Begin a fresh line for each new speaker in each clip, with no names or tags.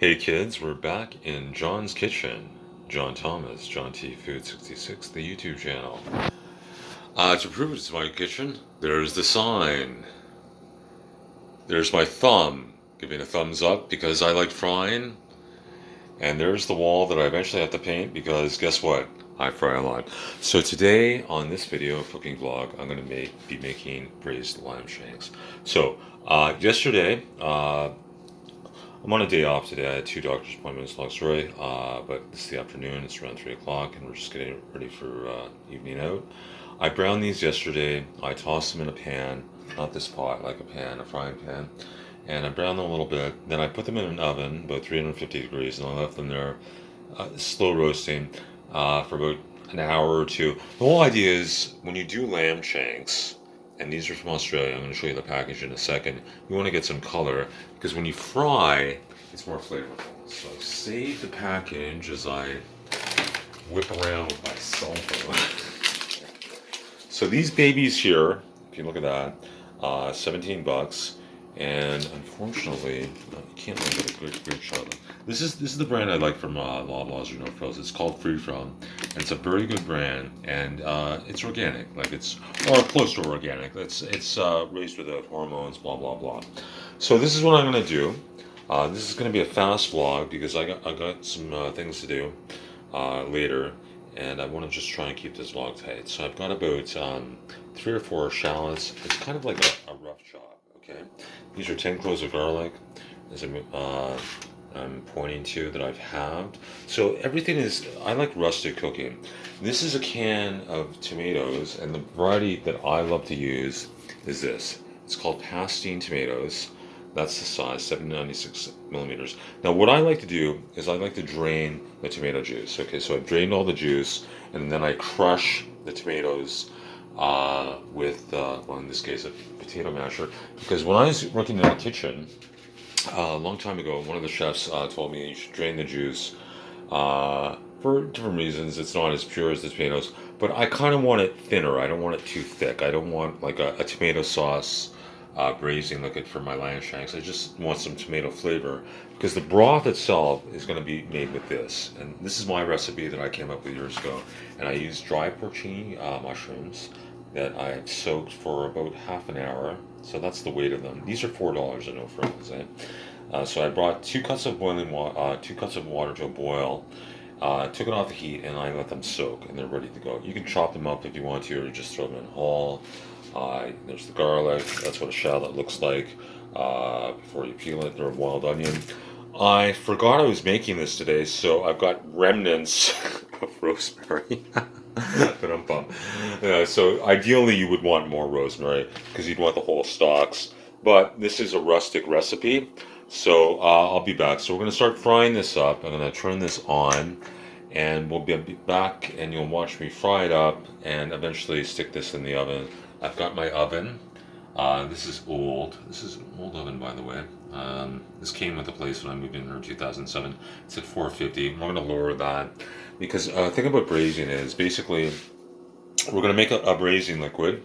Hey kids, we're back in John's kitchen. John Thomas, John T Food 66, the YouTube channel. To prove it's my kitchen, there's the sign. There's my thumb, giving a thumbs up because I like frying. And there's the wall that I eventually have to paint because guess what? I fry a lot. So today on this video cooking vlog, I'm going to be making braised lamb shanks. So yesterday, I'm on a day off today. I had two doctor's appointments, long story, but it's the afternoon. It's around 3 o'clock, and we're just getting ready for evening out. I browned these yesterday. I tossed them in a pan, not this pot, like a pan, a frying pan, and I browned them a little bit. Then I put them in an oven, about 350 degrees, and I left them there, slow roasting, for about an hour or two. The whole idea is when you do lamb shanks, and these are from Australia. I'm going to show you the package in a second. You want to get some color because when you fry, it's more flavorful. So I've saved the package as I whip around with my cell phone. So these babies here, if you look at that, 17 bucks. And unfortunately, you can't really get a great shot of them. This is the brand I like from Loblaws or No Frills. It's called Free From, and it's a very good brand, and it's organic, like it's or close to organic. It's raised without hormones, blah blah blah. So this is what I'm gonna do. This is gonna be a fast vlog because I got some things to do later, and I want to just try and keep this vlog tight. So I've got about 3 or 4 shallots. It's kind of like a rough chop. Okay, these are 10 cloves of garlic, as I'm pointing to that I've halved. So everything is, I like rustic cooking. This is a can of tomatoes, and the variety that I love to use is this. It's called Pastine tomatoes. That's the size, 796 millimeters. Now what I like to do is I like to drain the tomato juice. Okay, so I've drained all the juice, and then I crush the tomatoes with, well, in this case, a potato masher. Because when I was working in the kitchen a long time ago, one of the chefs told me you should drain the juice for different reasons. It's not as pure as the tomatoes, but I kind of want it thinner. I don't want it too thick. I don't want like a tomato sauce braising like it for my lamb shanks. I just want some tomato flavor because the broth itself is going to be made with this. And this is my recipe that I came up with years ago. And I used dry porcini mushrooms that I have soaked for about half an hour. So that's the weight of them. These are $4 at No Frills. So I brought 2 cups of boiling water, 2 cups of water to a boil. Took it off the heat and I let them soak, and they're ready to go. You can chop them up if you want to, or just throw them in whole. There's the garlic. That's what a shallot looks like before you peel it. They're a wild onion. I forgot I was making this today, so I've got remnants of rosemary. But I'm bummed. So ideally you would want more rosemary because you'd want the whole stalks. But this is a rustic recipe, so I'll be back. So we're going to start frying this up. I'm going to turn this on, and we'll be back, and you'll watch me fry it up and eventually stick this in the oven. I've got my oven. This is old. This is an old oven, by the way. This came with the place when I moved in here in 2007. It's at 450. We're going to lower that because the thing about braising is basically we're going to make a braising liquid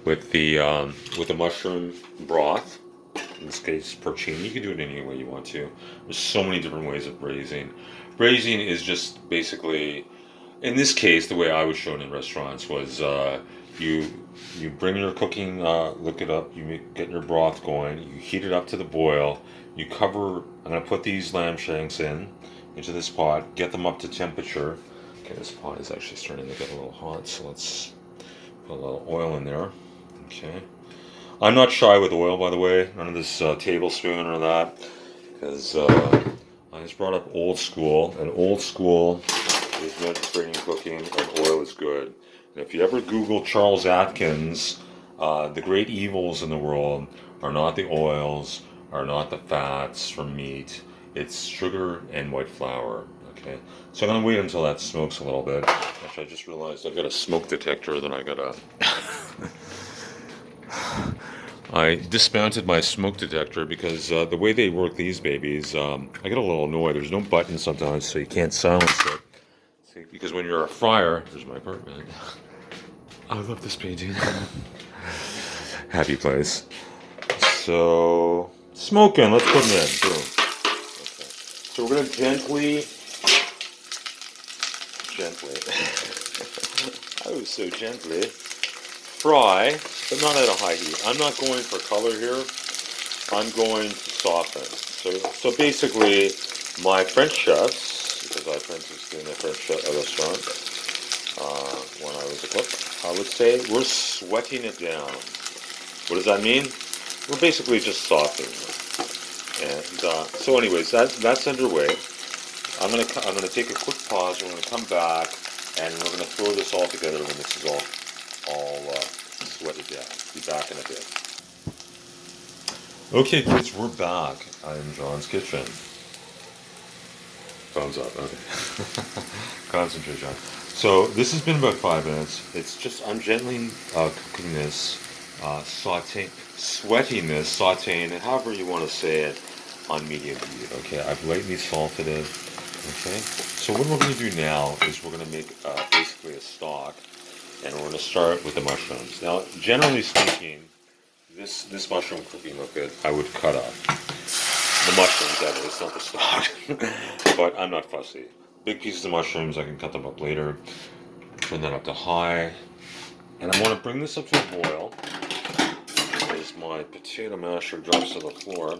with the mushroom broth. In this case, porcini. You can do it any way you want to. There's so many different ways of braising. Braising is just basically, in this case, the way I was shown in restaurants was you bring your cooking, look it up, get your broth going, you heat it up to the boil, you cover, I'm going to put these lamb shanks into this pot, get them up to temperature. Okay, this pot is actually starting to get a little hot, so let's put a little oil in there. Okay. I'm not shy with oil, by the way, none of this tablespoon or that, because I was brought up old school, and old school is Mediterranean cooking, and oil is good. And if you ever Google Charles Atkins, the great evils in the world are not the oils, are not the fats from meat, it's sugar and white flour. Okay, so I'm gonna wait until that smokes a little bit. Actually, I just realized I've got a smoke detector that I gotta. I dismounted my smoke detector because the way they work these babies, I get a little annoyed. There's no button sometimes, so you can't silence it. See, because when you're a fryer, there's my apartment. I love this painting. Happy place. So, smoking. Let's put it in. Boom. Okay. So we're going to gently, oh so gently, fry, but not at a high heat. I'm not going for color here. I'm going to soften. So basically, my French chefs, because I apprenticed in a French restaurant when I was a cook, I would say we're sweating it down. What does that mean? We're basically just softening it. And so, anyways, that's underway. I'm gonna take a quick pause. We're gonna come back, and we're gonna throw this all together when this is all sweated down. Be back in a bit. Okay, kids, we're back. I'm John's Kitchen. Thumbs up. Okay. Concentrate, John. So this has been about 5 minutes. It's just I'm gently cooking this, sweating this, sautéing it, however you want to say it, on medium heat. Okay, I've lightly salted it. Okay, so what we're going to do now is we're going to make basically a stock, and we're going to start with the mushrooms. Now, generally speaking, this mushroom cooking liquid I would cut up. The mushrooms, that is, not the stock. But I'm not fussy. Big pieces of mushrooms, I can cut them up later. Turn that up to high. And I want to bring this up to a boil. As my potato masher drops to the floor.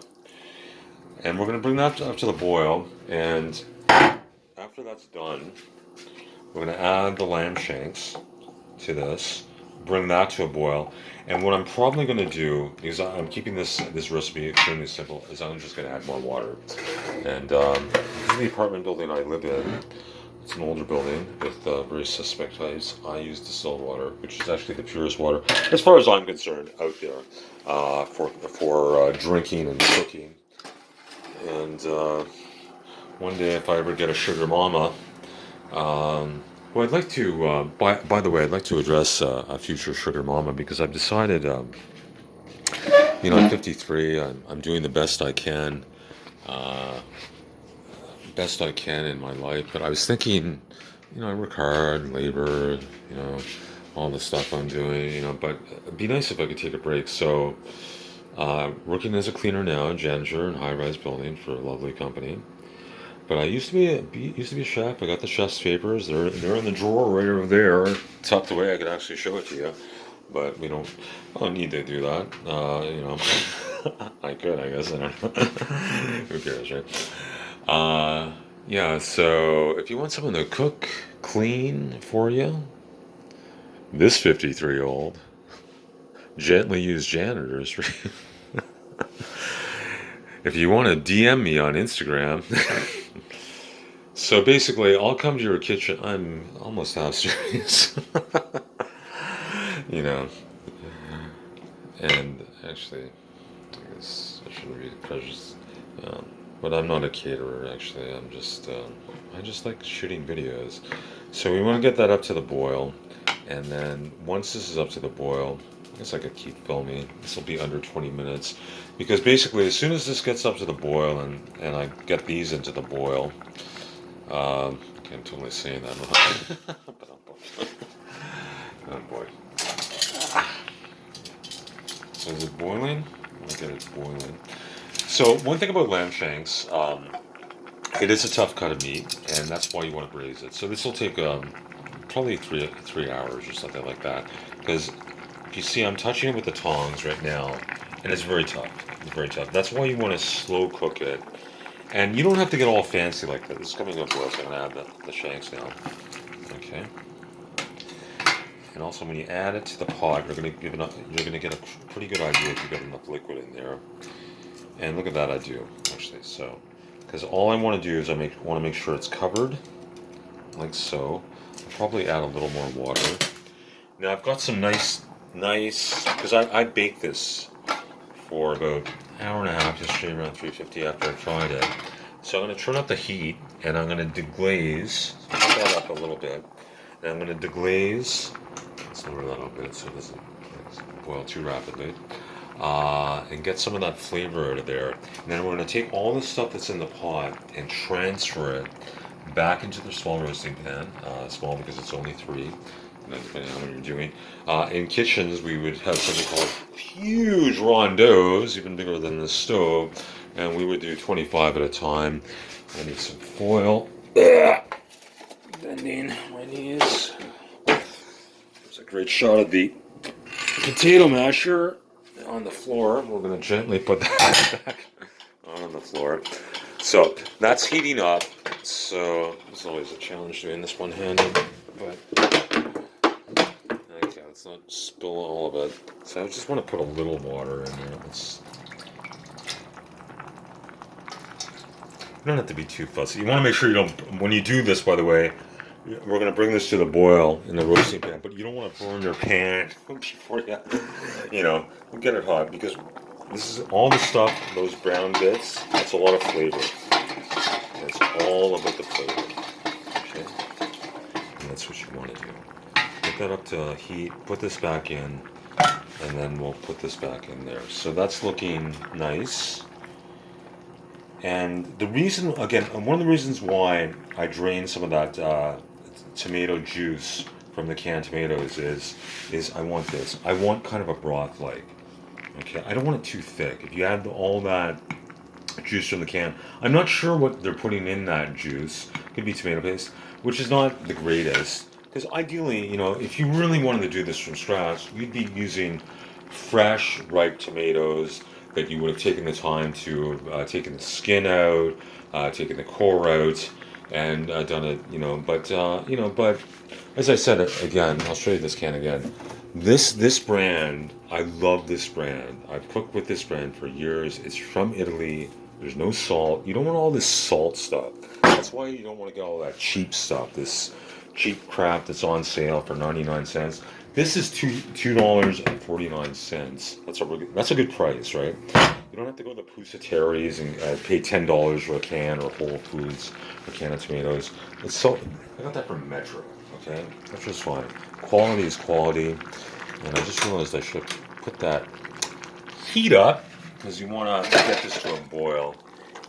And we're going to bring that up to the boil. And after that's done, we're going to add the lamb shanks to this. Bring that to a boil. And what I'm probably going to do, because I'm keeping this recipe extremely simple, is I'm just going to add more water. And this is the apartment building I live in. It's an older building with very suspect pipes. I use distilled water, which is actually the purest water, as far as I'm concerned, out there for drinking and cooking. And one day, if I ever get a sugar mama, well, I'd like to, by the way, I'd like to address a future sugar mama, because I've decided, I'm 53, I'm doing the best I can in my life, but I was thinking, I work hard, labor, all the stuff I'm doing, but it'd be nice if I could take a break. So, working as a cleaner now, janitor in a high-rise building for a lovely company. But I used to be a chef. I got the chef's papers. They're in the drawer right over there, tucked away. I could actually show it to you, but I don't need to do that. I could, I guess. I don't know. Who cares, right? Yeah. So if you want someone to cook, clean for you, this 53-year-old gently used janitors for you. If you want to DM me on Instagram. So basically, I'll come to your kitchen. I'm almost half serious. And actually, I guess I shouldn't be prejudiced. But I'm not a caterer, actually. I just like shooting videos. So we want to get that up to the boil. And then once this is up to the boil, I guess I could keep filming. This will be under 20 minutes. Because basically, as soon as this gets up to the boil and I get these into the boil, I'm totally saying that. Oh boy. So is it boiling? Okay, it's boiling. So one thing about lamb shanks, it is a tough cut of meat, and that's why you want to braise it. So this will take probably three hours or something like that. Because if you see, I'm touching it with the tongs right now, and it's very tough. It's very tough. That's why you want to slow cook it. And you don't have to get all fancy like that. This is coming up well, so I'm going to add the shanks now. Okay. And also, when you add it to the pot, you're going to get a pretty good idea if you get enough liquid in there. And look at that, I do, actually. So, because all I want to do is want to make sure it's covered, like so. I'll probably add a little more water. Now, I've got some nice, because I baked this for about an hour and a half, yesterday around 350 after I fried it. So I'm going to turn up the heat, and I'm going to deglaze. Put that up a little bit. And I'm going to deglaze. Let's lower that up a bit so it doesn't boil too rapidly. And get some of that flavor out of there. And then we're going to take all the stuff that's in the pot and transfer it back into the small roasting pan. Small because it's only 3. Depending on what you're doing. In kitchens, we would have something called huge rondeaus, even bigger than the stove, and we would do 25 at a time. I need some foil. Bending my knees. There's a great shot of the potato masher on the floor. We're going to gently put that back on the floor. So that's heating up. So it's always a challenge doing this one-handed, but okay, let's not spill all of it. So I just want to put a little water in there. You don't have to be too fussy. You want to make sure you don't, when you do this, by the way, we're going to bring this to the boil in the roasting pan, but you don't want to burn your pan before you get it hot, because this is all the stuff, those brown bits, that's a lot of flavor. It's all about the flavor, okay? And that's what you want to do. Get that up to heat, put this back in, and then we'll put this back in there. So that's looking nice. And the reason, again, one of the reasons why I drained some of that tomato juice from the canned tomatoes is I want this. I want kind of a broth like. Okay, I don't want it too thick. If you add all that juice from the can, I'm not sure what they're putting in that juice. Could be tomato paste, which is not the greatest. Because ideally, if you really wanted to do this from scratch, you'd be using fresh, ripe tomatoes that you would have taken the time to taken the skin out, taken the core out, and done it. But as I said again, I'll show you this can again. This brand, I love this brand. I've cooked with this brand for years. It's from Italy. There's no salt. You don't want all this salt stuff. That's why you don't want to get all that cheap stuff. This cheap crap that's on sale for 99 cents. This is $2.49. That's a good price, right? You don't have to go to the Pusatari's and pay $10 for a can, or Whole Foods for a can of tomatoes. I got that from Metro. Okay, that's just fine. Quality is quality, and I just realized I should put that heat up because you want to get this to a boil,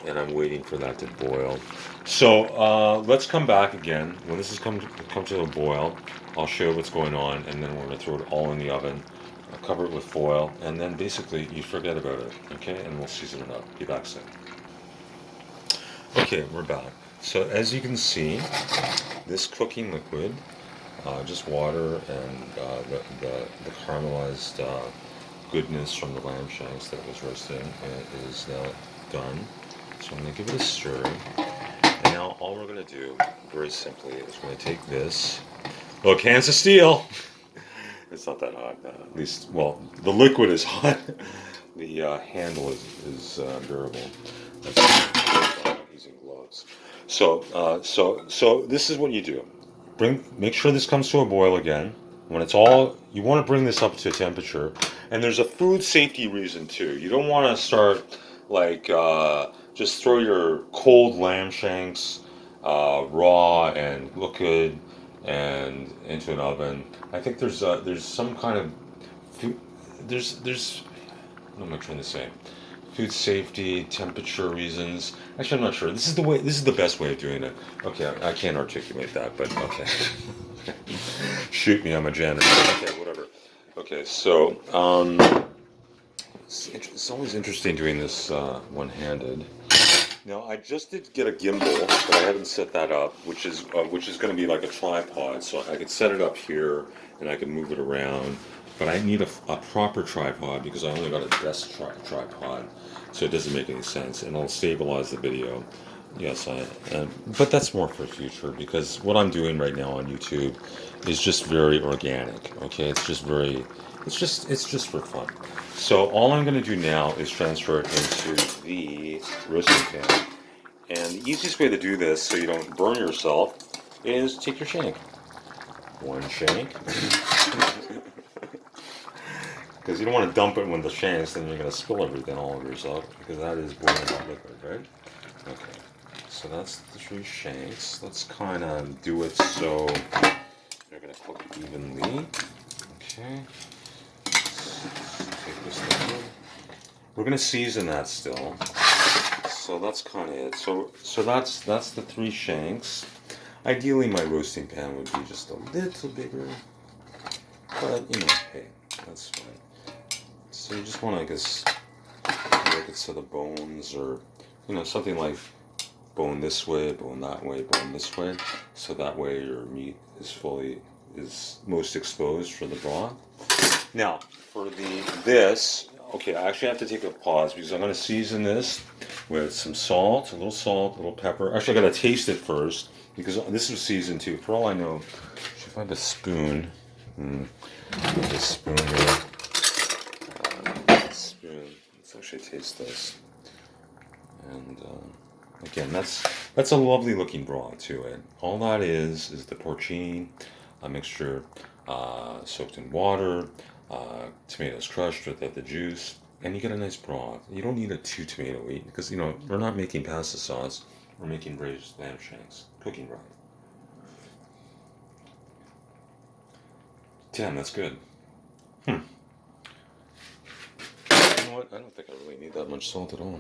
and I'm waiting for that to boil. So let's come back again when this has come to a boil. I'll show you what's going on, and then we're going to throw it all in the oven. I'll cover it with foil, and then basically you forget about it. Okay, and we'll season it up. Be back soon. Okay, we're back. So as you can see, this cooking liquid, just water and the caramelized goodness from the lamb shanks that was roasting, is now done. So I'm going to give it a stir. And now all we're going to do, very simply, is we're going to take this. Look, hands of steel! It's not that hot. At least, well, the liquid is hot. The handle is durable. That's using gloves. So this is what you do. Make sure this comes to a boil again. When it's all, you want to bring this up to temperature. And there's a food safety reason too. You don't want to start like just throw your cold lamb shanks raw and look good and into an oven. I think there's some kind of food, there's what am I trying to say? Food safety, temperature reasons. Actually, I'm not sure. This is the best way of doing it. Okay, I can't articulate that, but okay. Shoot me, I'm a janitor. Okay, whatever. Okay, so it's always interesting doing this one-handed. Now, I just did get a gimbal, but I haven't set that up, which is going to be like a tripod. So I could set it up here, and I can move it around. But I need a proper tripod because I only got a desk tripod, so it doesn't make any sense. And I'll stabilize the video. Yes, but that's more for the future, because what I'm doing right now on YouTube is just very organic. Okay, it's just for fun. So all I'm going to do now is transfer it into the roasting pan. And the easiest way to do this, so you don't burn yourself, is take your shank. One shank. Because you don't want to dump it with the shanks, then you're going to spill everything all over yourself, because that is boiling hot liquid, right? Okay, so that's the 3 shanks. Let's kind of do it so they're going to cook evenly. Okay. Take this liquid. We're going to season that still. So that's kind of it. So that's the 3 shanks. Ideally, my roasting pan would be just a little bigger, but hey, that's fine. So you just want to, I guess, Look at so the bones, or something like bone this way, bone that way, bone this way, so that way your meat is most exposed for the broth. Now for this, okay, I actually have to take a pause because I'm going to season this with some salt, a little pepper. Actually, I got to taste it first because this is seasoned too. For all I know, I should find a spoon. A spoon here. Spoon. Let's actually taste this. And again, that's a lovely looking broth to it. All that is the porcini, a mixture soaked in water, tomatoes crushed without the juice, and you get a nice broth. You don't need it too tomatoey because we're not making pasta sauce. We're making braised lamb shanks, cooking broth. Damn, that's good. You know what? I don't think I really need that much salt at all.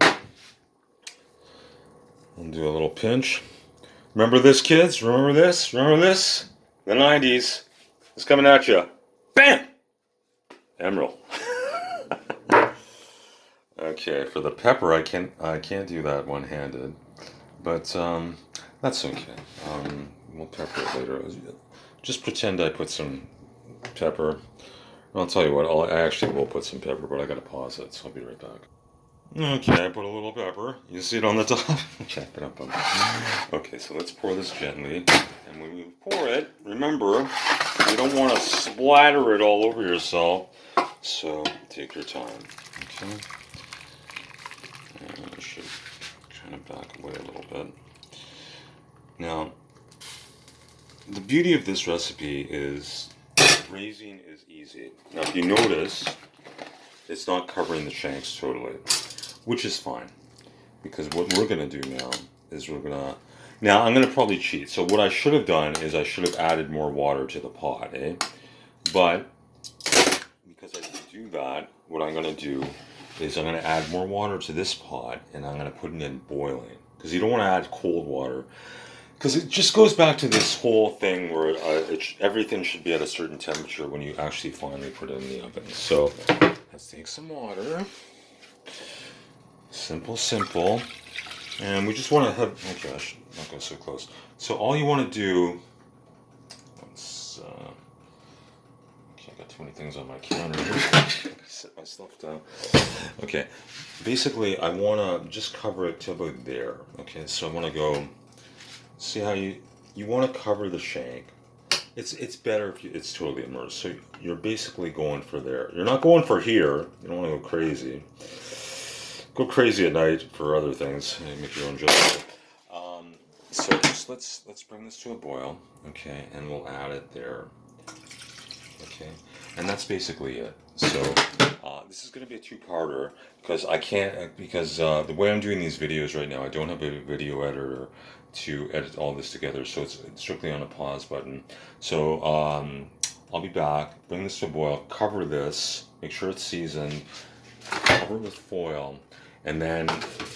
I'll do a little pinch. Remember this, kids? Remember this? Remember this? The 90s. It's coming at you. Bam! Emerald. Okay, for the pepper, I can't do that one-handed, but that's okay. We'll pepper it later. Just pretend I put some pepper. I'll tell you what. I actually will put some pepper, but I gotta pause it, so I'll be right back. Okay, I put a little pepper. You see it on the top? Okay, so let's pour this gently. And when you pour it, remember, you don't want to splatter it all over yourself. So take your time. Okay. And I should kind of back away a little bit. Now, the beauty of this recipe is braising is easy. Now, if you notice, it's not covering the shanks totally, which is fine, because what we're going to do now is now I'm going to probably cheat. So what I should have done is I should have added more water to the pot, But because I didn't do that, what I'm going to do is I'm going to add more water to this pot, and I'm going to put it in boiling, because you don't want to add cold water, because it just goes back to this whole thing where everything should be at a certain temperature when you actually finally put it in the oven. So let's take some water. Simple. And we just want to have, oh gosh, not go so close. So all you want to do, okay, I got too many things on my counter here. Sit myself down. Okay, basically I want to just cover it to about there. Okay, so I want to go, see how you want to cover the shank. It's better if it's totally immersed. So you're basically going for there. You're not going for here. You don't want to go crazy. Go crazy at night for other things. Make your own judgment. So just let's bring this to a boil, okay, and we'll add it there, okay, and that's basically it. So this is going to be a two-parter because the way I'm doing these videos right now, I don't have a video editor to edit all this together, so it's strictly on a pause button. So I'll be back. Bring this to a boil. Cover this. Make sure it's seasoned. Cover it with foil. And then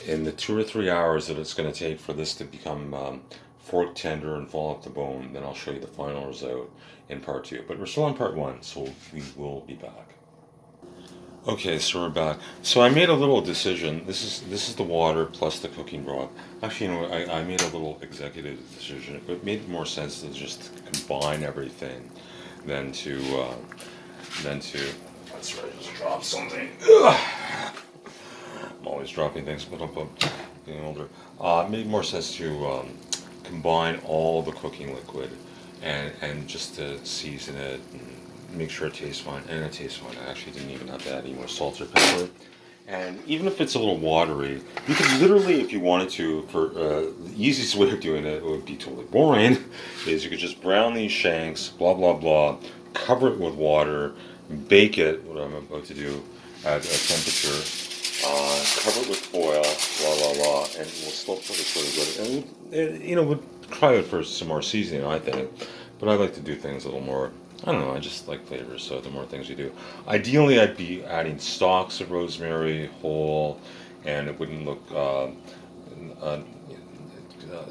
in the 2 or 3 hours that it's going to take for this to become fork tender and fall off the bone, then I'll show you the final result in part 2. But we're still on part 1, so we will be back. Okay, so we're back. So I made a little decision. This is the water plus the cooking broth. Actually, I made a little executive decision. It made more sense to just combine everything than to that's right, just drop something. Ugh. I'm always dropping things, but I'm getting older. It made more sense to combine all the cooking liquid and just to season it and make sure it tastes fine. And it tastes fine. I actually didn't even have to add any more salt or pepper. And even if it's a little watery, you could literally, if you wanted to, for the easiest way of doing it would be totally boring, is you could just brown these shanks, blah, blah, blah, cover it with water, bake it, what I'm about to do, at a temperature, cover it with foil, blah, blah, blah, and we'll still put it really good. And, we'll try it for some more seasoning, I think. But I like to do things a little more, I don't know, I just like flavors, so the more things you do. Ideally, I'd be adding stalks of rosemary, whole, and it wouldn't look,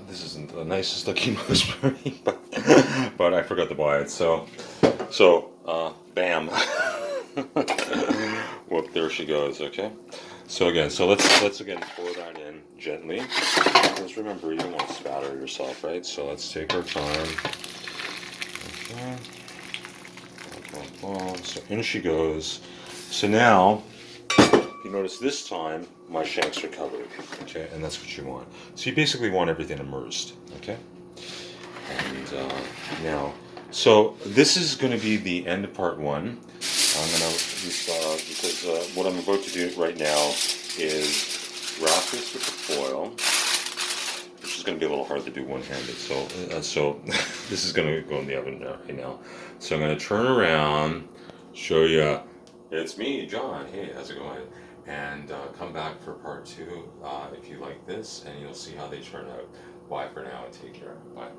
this isn't the nicest looking rosemary, but I forgot to buy it, so bam. Whoop, there she goes, okay? So again, let's again pour that in gently. Because remember, you don't want to spatter yourself, right? So let's take our time. Okay. So in she goes. So now, you notice this time my shanks are covered. Okay, and that's what you want. So you basically want everything immersed. Okay. And now, so this is going to be the end of part one. I'm going to because what I'm about to do right now is wrap this with the foil, which is going to be a little hard to do one-handed. So this is going to go in the oven right now. So I'm going to turn around, show you. It's me, John. Hey, how's it going? And come back for part two if you like this, and you'll see how they turn out. Bye for now, and take care. Bye.